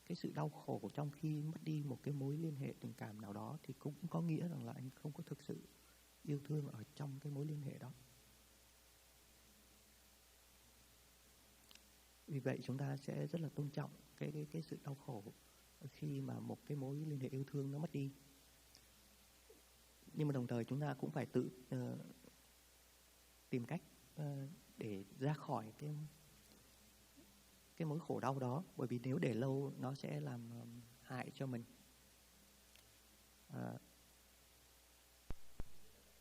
cái sự đau khổ trong khi mất đi một cái mối liên hệ tình cảm nào đó, thì cũng có nghĩa rằng là anh không có thực sự yêu thương ở trong cái mối liên hệ đó. Vì vậy chúng ta sẽ rất là tôn trọng cái sự đau khổ khi mà một cái mối liên hệ yêu thương nó mất đi. Nhưng mà đồng thời chúng ta cũng phải tự tìm cách để ra khỏi cái mối khổ đau đó, bởi vì nếu để lâu nó sẽ làm hại cho mình.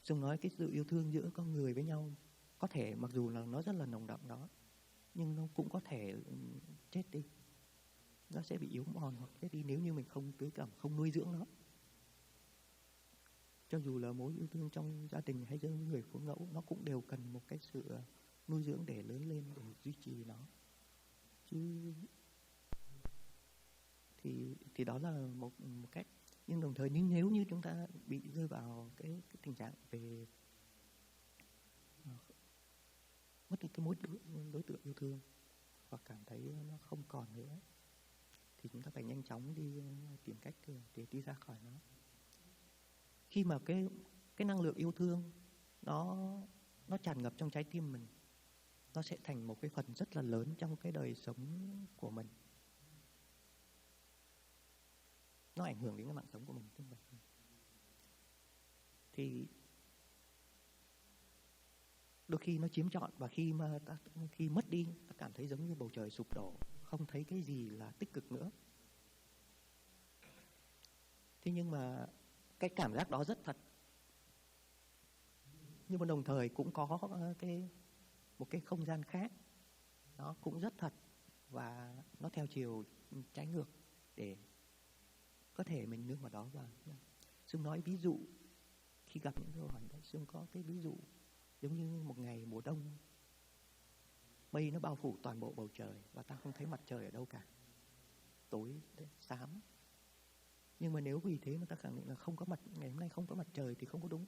Dung nói cái sự yêu thương giữa con người với nhau có thể mặc dù là nó rất là nồng đậm đó, nhưng nó cũng có thể chết đi. Nó sẽ bị yếu mòn hoặc chết đi nếu như mình không tưới tẩm, không nuôi dưỡng nó. Cho dù là mối yêu thương trong gia đình hay giữa người phụ ngẫu, nó cũng đều cần một cái sự nuôi dưỡng để lớn lên, để duy trì nó. Thì đó là một cách. Nhưng đồng thời nếu như chúng ta bị rơi vào cái tình trạng về mất đi cái mối đối tượng yêu thương hoặc cảm thấy nó không còn nữa, thì chúng ta phải nhanh chóng đi tìm cách để đi ra khỏi nó. Khi mà cái năng lượng yêu thương nó tràn ngập trong trái tim mình, nó sẽ thành một cái phần rất là lớn trong cái đời sống của mình. Nó ảnh hưởng đến cái mạng sống của mình. Thì đôi khi nó chiếm trọn, và khi mất đi, ta cảm thấy giống như bầu trời sụp đổ, không thấy cái gì là tích cực nữa. Thế nhưng mà cái cảm giác đó rất thật. Nhưng mà đồng thời cũng có một cái không gian khác, nó cũng rất thật, và nó theo chiều trái ngược để có thể mình nương vào đó. Và Dung nói ví dụ khi gặp những câu hỏi đó, Dung có cái ví dụ giống như một ngày mùa đông, mây nó bao phủ toàn bộ bầu trời và ta không thấy mặt trời ở đâu cả, tối xám. Nhưng mà nếu vì thế mà ta khẳng định là ngày hôm nay không có mặt trời thì không có đúng.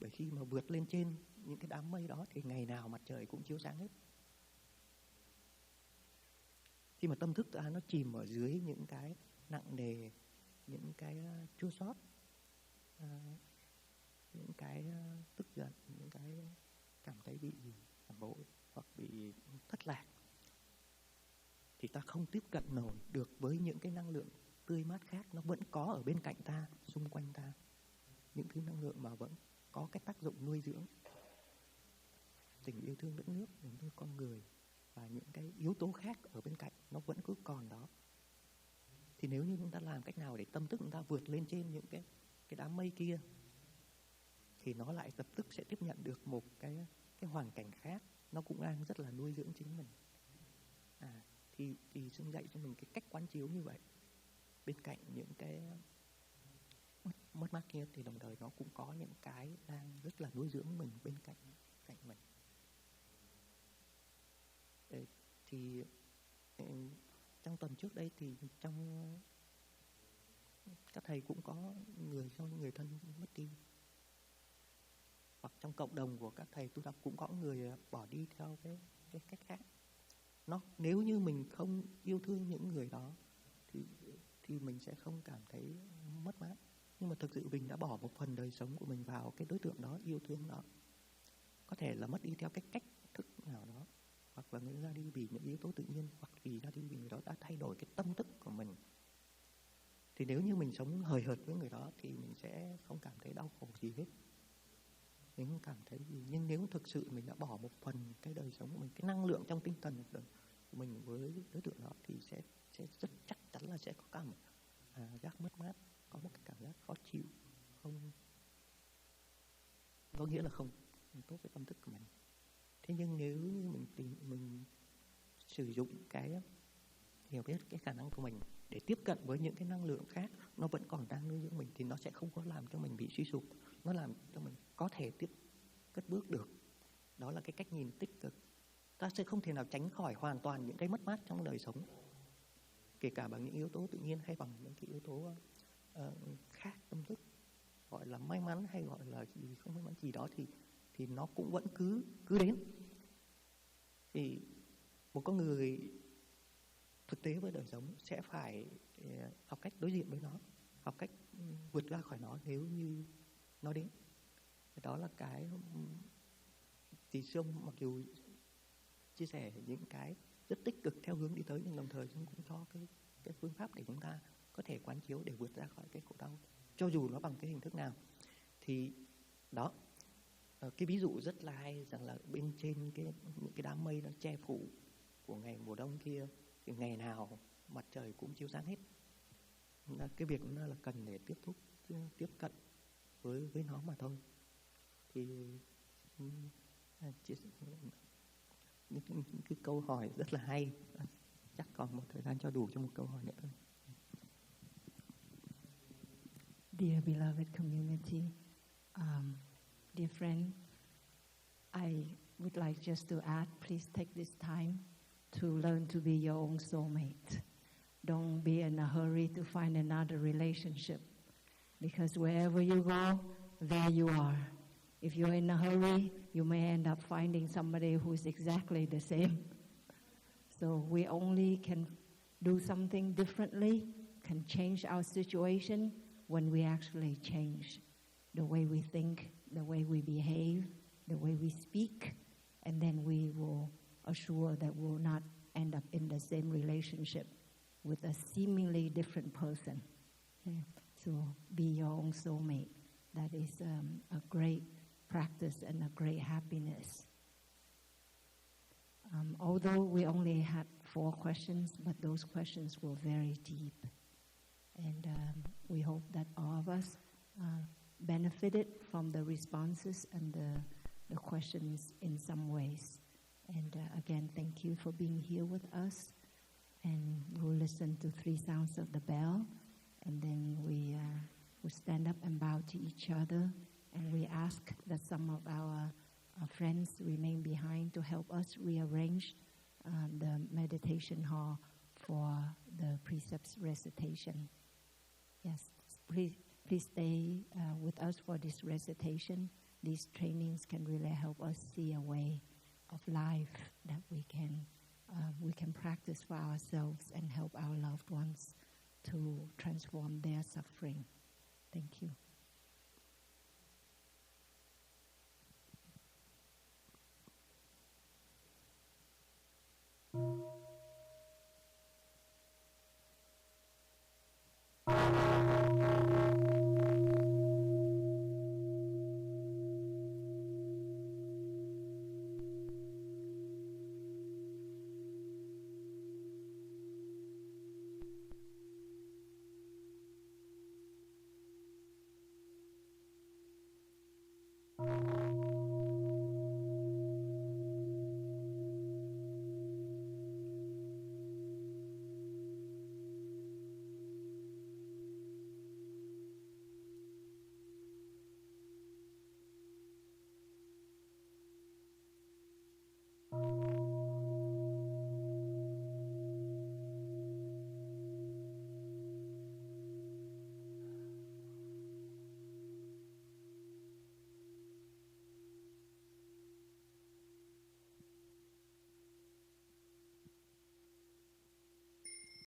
Bởi khi mà vượt lên trên những cái đám mây đó thì ngày nào mặt trời cũng chiếu sáng hết. Khi mà tâm thức ta nó chìm ở dưới những cái nặng nề, những cái chua xót, những cái tức giận, những cái cảm thấy bị phản bội hoặc bị thất lạc, thì ta không tiếp cận nổi được với những cái năng lượng tươi mát khác. Nó vẫn có ở bên cạnh ta, xung quanh ta, những thứ năng lượng mà vẫn có cái tác dụng nuôi dưỡng tình yêu thương đất nước, tình yêu con người, và những cái yếu tố khác ở bên cạnh nó vẫn cứ còn đó. Thì nếu như chúng ta làm cách nào để tâm thức chúng ta vượt lên trên những cái đám mây kia, thì nó lại lập tức sẽ tiếp nhận được một cái hoàn cảnh khác, nó cũng đang rất là nuôi dưỡng chính mình. Thì Trung dạy cho mình cái cách quán chiếu như vậy. Bên cạnh những cái mất mát kia thì đồng thời nó cũng có những cái đang rất là nuôi dưỡng mình bên cạnh mình. Thì trong tuần trước đây thì trong các thầy cũng có người thân mất đi, hoặc trong cộng đồng của các thầy tu tập cũng có người bỏ đi theo cái cách khác. Nếu như mình không yêu thương những người đó thì mình sẽ không cảm thấy mất mát. Nhưng mà thực sự mình đã bỏ một phần đời sống của mình vào cái đối tượng đó, yêu thương đó. Có thể là mất đi theo cái cách thức nào đó, hoặc là người ra đi vì những yếu tố tự nhiên, hoặc vì ra đi vì người đó đã thay đổi cái tâm thức của mình. Thì nếu như mình sống hời hợt với người đó thì mình sẽ không cảm thấy đau khổ gì hết, mình không cảm thấy gì. Nhưng nếu thực sự mình đã bỏ một phần cái đời sống của mình, cái năng lượng trong tinh thần của mình với đối tượng đó, thì sẽ rất chắc chắn là sẽ có cảm giác mất mát, có một cái cảm giác khó chịu, không có nghĩa là không tốt với tâm thức của mình. Thế nhưng nếu như mình sử dụng cái hiểu biết, cái khả năng của mình để tiếp cận với những cái năng lượng khác, nó vẫn còn đang nuôi dưỡng mình, thì nó sẽ không có làm cho mình bị suy sụp, nó làm cho mình có thể cất bước được. Đó là cái cách nhìn tích cực. Ta sẽ không thể nào tránh khỏi hoàn toàn những cái mất mát trong đời sống, kể cả bằng những yếu tố tự nhiên hay bằng những cái yếu tố khác, tâm thức, gọi là may mắn hay gọi là gì không may mắn gì đó, thì nó cũng vẫn cứ đến. Thì một con người thực tế với đời sống sẽ phải học cách đối diện với nó, học cách vượt ra khỏi nó nếu như nó đến. Đó là cái thì Trung mặc dù chia sẻ những cái rất tích cực theo hướng đi tới, nhưng đồng thời Trung cũng cho cái phương pháp để chúng ta có thể quán chiếu để vượt ra khỏi cái khổ đau, cho dù nó bằng cái hình thức nào. Thì đó, cái ví dụ rất là hay rằng là bên trên những cái đám mây nó che phủ của ngày mùa đông kia, thì ngày nào mặt trời cũng chiếu sáng hết. Cái việc nó là cần để tiếp cận với nó mà thôi. Thì cái câu hỏi rất là hay, chắc còn một thời gian cho đủ cho một câu hỏi nữa thôi. Dear beloved community, dear friend, I would like just to add, please take this time to learn to be your own soulmate. Don't be in a hurry to find another relationship, because wherever you go, there you are. If you're in a hurry, you may end up finding somebody who's exactly the same. So we only can do something differently, can change our situation when we actually change the way we think, the way we behave, the way we speak, and then we will assure that we'll not end up in the same relationship with a seemingly different person. Okay? So be your own soulmate. That is a great practice and a great happiness. Although we only had 4 questions, but those questions were very deep. And we hope that all of us benefited from the responses and the questions in some ways. And again, thank you for being here with us. And we'll listen to 3 sounds of the bell. And then we stand up and bow to each other. And we ask that some of our friends remain behind to help us rearrange the meditation hall for the precepts recitation. Yes, please stay with us for this recitation. These trainings can really help us see a way of life that we can practice for ourselves and help our loved ones to transform their suffering.